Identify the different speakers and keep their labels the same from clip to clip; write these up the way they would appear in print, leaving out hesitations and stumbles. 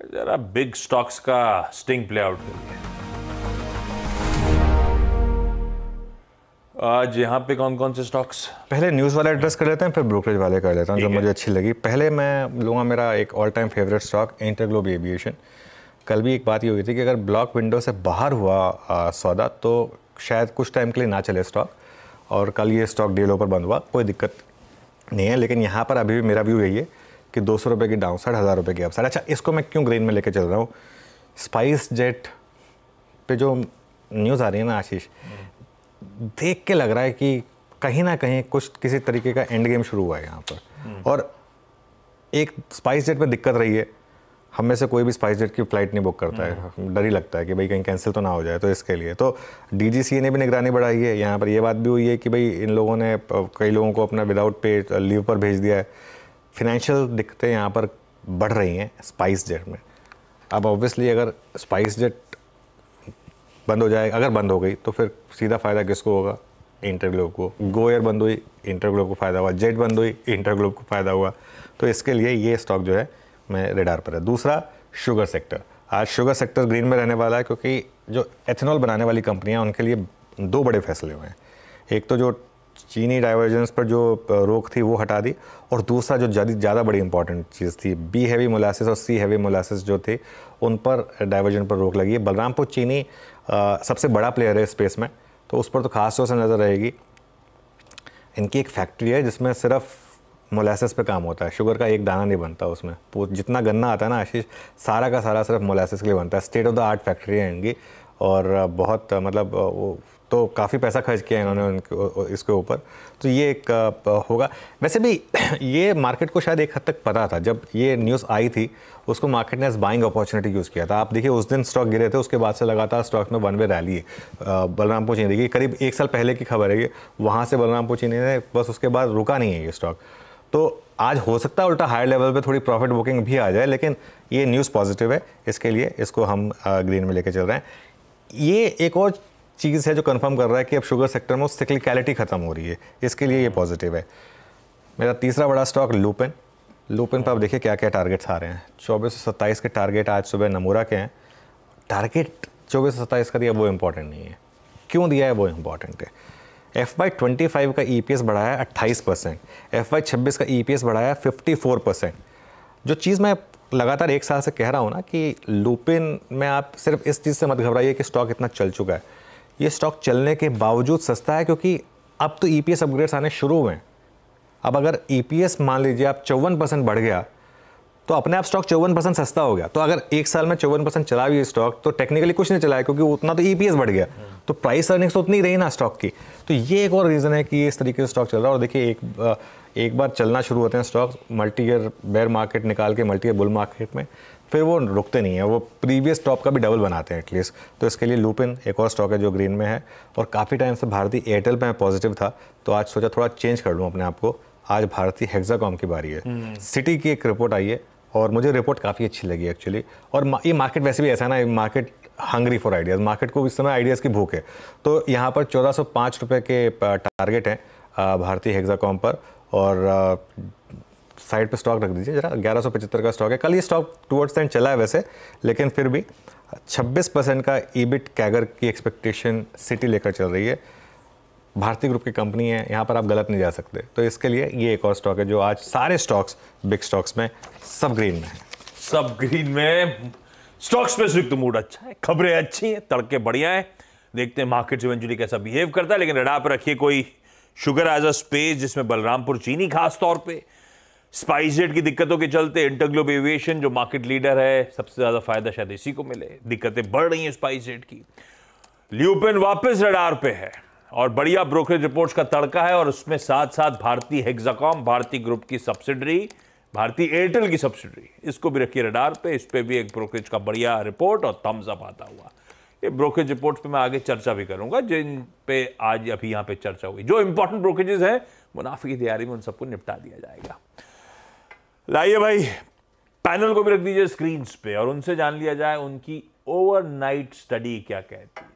Speaker 1: जरा big stocks का sting play out करिए। आज यहाँ पे कौन कौन से स्टॉक्स?
Speaker 2: पहले न्यूज़ वाला एड्रेस कर लेते हैं, फिर ब्रोकरेज वाले कर लेता हूँ जो मुझे अच्छी लगी। पहले मैं लूँगा मेरा एक all time favourite stock InterGlobe aviation. कल भी एक बात ये हुई थी कि अगर ब्लॉक विंडो से बाहर हुआ सौदा तो शायद कुछ टाइम के लिए ना चले स्टॉक, और कल ये स्टॉक डे लो पर बंद हुआ, कोई दिक्कत नहीं है। लेकिन यहाँ पर अभी भी मेरा व्यू यही है कि 200 रुपये की डाउन साइड, 1000 रुपये की अप साइड। अच्छा, इसको मैं क्यों ग्रीन में लेके चल रहा हूँ? स्पाइस जेट पे जो न्यूज़ आ रही है ना आशीष, देख के लग रहा है कि कहीं ना कहीं कुछ किसी तरीके का एंड गेम शुरू हुआ है यहाँ पर। और एक स्पाइस जेट में दिक्कत रही है, हम में से कोई भी स्पाइस जेट की फ़्लाइट नहीं बुक करता है, डर ही लगता है कि भाई कहीं कैंसिल तो ना हो जाए। तो इसके लिए तो डीजीसीए ने भी निगरानी बढ़ाई है। यहाँ पर ये बात भी हुई है कि भाई इन लोगों ने कई लोगों को अपना विदाउट पे लीव पर भेज दिया है। फिनेंशियल दिक्कतें यहाँ पर बढ़ रही हैं स्पाइस जेट में। अब ऑब्वियसली अगर स्पाइस जेट बंद हो जाए, अगर बंद हो गई तो फिर सीधा फ़ायदा किसको होगा? इंटरग्लोब को। गो एयर बंद हुई, इंटरग्लोब को फ़ायदा हुआ। जेट बंद हुई, इंटरग्लोब को फ़ायदा हुआ। तो इसके लिए ये स्टॉक जो है मैं रेडार पर है। दूसरा, शुगर सेक्टर। आज शुगर सेक्टर ग्रीन में रहने वाला है क्योंकि जो एथेनॉल बनाने वाली कंपनियां, उनके लिए दो बड़े फैसले हुए हैं। एक तो जो चीनी डाइवर्जेंस पर जो रोक थी वो हटा दी, और दूसरा जो ज़्यादा बड़ी इंपॉर्टेंट चीज़ थी, बी हैवी मोलासिस और सी हैवी मोलासिस जो थे उन पर डाइवर्जन पर रोक लगी है। बलरामपुर चीनी सबसे बड़ा प्लेयर है स्पेस में, तो उस पर तो खास तौर से नज़र रहेगी। इनकी एक फैक्ट्री है जिसमें सिर्फ मोलासिस पे काम होता है, शुगर का एक दाना नहीं बनता उसमें। जितना गन्ना आता है ना आशीष, सारा का सारा सिर्फ मोलासिस के लिए बनता है। State of the art factory है इनकी, और बहुत मतलब तो काफ़ी पैसा खर्च किया इन्होंने इसके ऊपर। तो ये एक होगा। वैसे भी ये मार्केट को शायद एक हद तक पता था, जब ये न्यूज़ आई थी उसको मार्केट ने एज बाइंग अपॉर्चुनिटी यूज़ किया था। आप देखिए उस दिन स्टॉक गिरे थे, उसके बाद से लगातार स्टॉक में वन वे रैली है। बलरामपुर चीनी देखिए करीब 1 साल पहले की खबर है ये, वहाँ से बलरामपुर चीनी ने बस उसके बाद रुका नहीं है ये स्टॉक। तो आज हो सकता है उल्टा हायर लेवल पे थोड़ी प्रॉफिट बुकिंग भी आ जाए, लेकिन ये न्यूज़ पॉजिटिव है, इसके लिए इसको हम ग्रीन में लेके चल रहे हैं। ये एक और चीज़ है जो कंफर्म कर रहा है कि अब शुगर सेक्टर में सिक्लिकलिटी खत्म हो रही है, इसके लिए ये पॉजिटिव है। मेरा तीसरा बड़ा स्टॉक लुपिन। लुपिन पर आप देखिए क्या क्या टारगेट्स आ रहे हैं। 2427 के टारगेट आज सुबह नमूरा के हैं। टारगेट 2427 का दिया वो इम्पॉर्टेंट नहीं है, क्यों दिया है वो इम्पॉर्टेंट है। FY25 का EPS बढ़ाया 28%, FY26 का EPS बढ़ाया 54%। जो चीज़ मैं लगातार 1 साल से कह रहा हूँ ना कि लुपिन में आप सिर्फ इस चीज़ से मत घबराइए कि स्टॉक इतना चल चुका है। ये स्टॉक चलने के बावजूद सस्ता है क्योंकि अब तो EPS अपग्रेड्स आने शुरू हुए हैं। अब अगर EPS मान लीजिए आप 54% बढ़ गया तो अपने आप स्टॉक 54% सस्ता हो गया। तो अगर 1 साल में 54% चला भी स्टॉक तो टेक्निकली कुछ नहीं चला है, क्योंकि उतना तो EPS बढ़ गया, तो प्राइस अर्निंग्स तो उतनी रही ना स्टॉक की। तो ये एक और रीज़न है कि इस तरीके से स्टॉक चल रहा है। और देखिए एक बार चलना शुरू होते हैं stocks, multi year bear market निकाल के मल्टी ईयर बुल मार्केट में, फिर वो रुकते नहीं है, वो प्रीवियस टॉप का भी डबल बनाते हैं एटलीस्ट। तो इसके लिए लुपिन एक और स्टॉक है जो ग्रीन में है। और काफ़ी टाइम से भारतीय एयरटेल पे मैं पॉजिटिव था, तो आज सोचा थोड़ा चेंज कर लूँ अपने आप को। आज भारतीय हेक्साकॉम की बारी है। सिटी की एक रिपोर्ट आई है और मुझे रिपोर्ट काफ़ी अच्छी लगी एक्चुअली। और ये मार्केट वैसे भी ऐसा है ना, market hungry for ideas, market को इस समय आइडियाज़ की भूख है। तो यहाँ पर 1405 रुपये के टारगेट हैं भारतीय हेक्साकॉम पर, और साइड पे स्टॉक रख दीजिए जरा। 1175 का स्टॉक है। कल ये स्टॉक टुवर्ड्स द एंड चला है वैसे, लेकिन फिर भी 26% का EBIT कैगर की एक्सपेक्टेशन सिटी लेकर चल रही है। भारतीय ग्रुप की कंपनी है, यहाँ पर आप गलत नहीं जा सकते। तो इसके लिए ये एक और स्टॉक है जो आज सारे स्टॉक्स बिग स्टॉक्स में सब ग्रीन में है।
Speaker 1: सब ग्रीन में। स्टॉक स्पेसिफिक तो मूड अच्छा है, खबरें अच्छी हैं, तड़के बढ़िया है। देखते हैं मार्केट इवेंचुअली कैसा बिहेव करता है। लेकिन रडार पर रखिए कोई शुगर एज अ स्पेस, जिसमें बलरामपुर चीनी खास तौर पे, स्पाइस जेट की दिक्कतों के चलते इंटरग्लोब एविएशन जो मार्केट लीडर है, सबसे ज्यादा फायदा शायद इसी को मिले। दिक्कतें बढ़ रही हैं स्पाइस जेट की। ल्यूपिन वापस रडार पे है और बढ़िया ब्रोकरेज रिपोर्ट्स का तड़का है, और उसमें साथ साथ भारतीय हेक्साकॉम, भारतीय ग्रुप की सब्सिडरी, भारतीय एयरटेल की सब्सिडरी, इसको भी रखिए रडार पे। इस पे भी एक ब्रोकरेज का बढ़िया रिपोर्ट और थम्स अप आता हुआ। ये ब्रोकरेज रिपोर्ट्स पे मैं आगे चर्चा भी करूंगा, जिन पे आज अभी यहाँ पे चर्चा हुई। जो इंपॉर्टेंट ब्रोकरेजेस हैं मुनाफे की तैयारी में उन सबको निपटा दिया जाएगा। लाइए भाई, पैनल को भी रख दीजिए स्क्रीन पे और उनसे जान लिया जाए उनकी ओवरनाइट स्टडी क्या कहती है।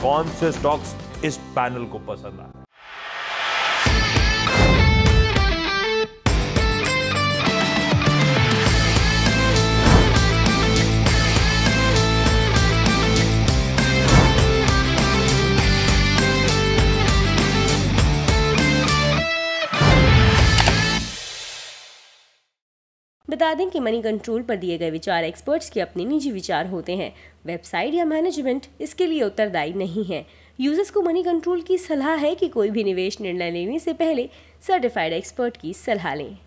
Speaker 1: कौन से स्टॉक्स इस पैनल को पसंद आ रहे हैं।
Speaker 3: बता दें कि मनी कंट्रोल पर दिए गए विचार एक्सपर्ट्स के अपने निजी विचार होते हैं। वेबसाइट या मैनेजमेंट इसके लिए उत्तरदायी नहीं है। यूजर्स को मनी कंट्रोल की सलाह है कि कोई भी निवेश निर्णय लेने से पहले सर्टिफाइड एक्सपर्ट की सलाह लें।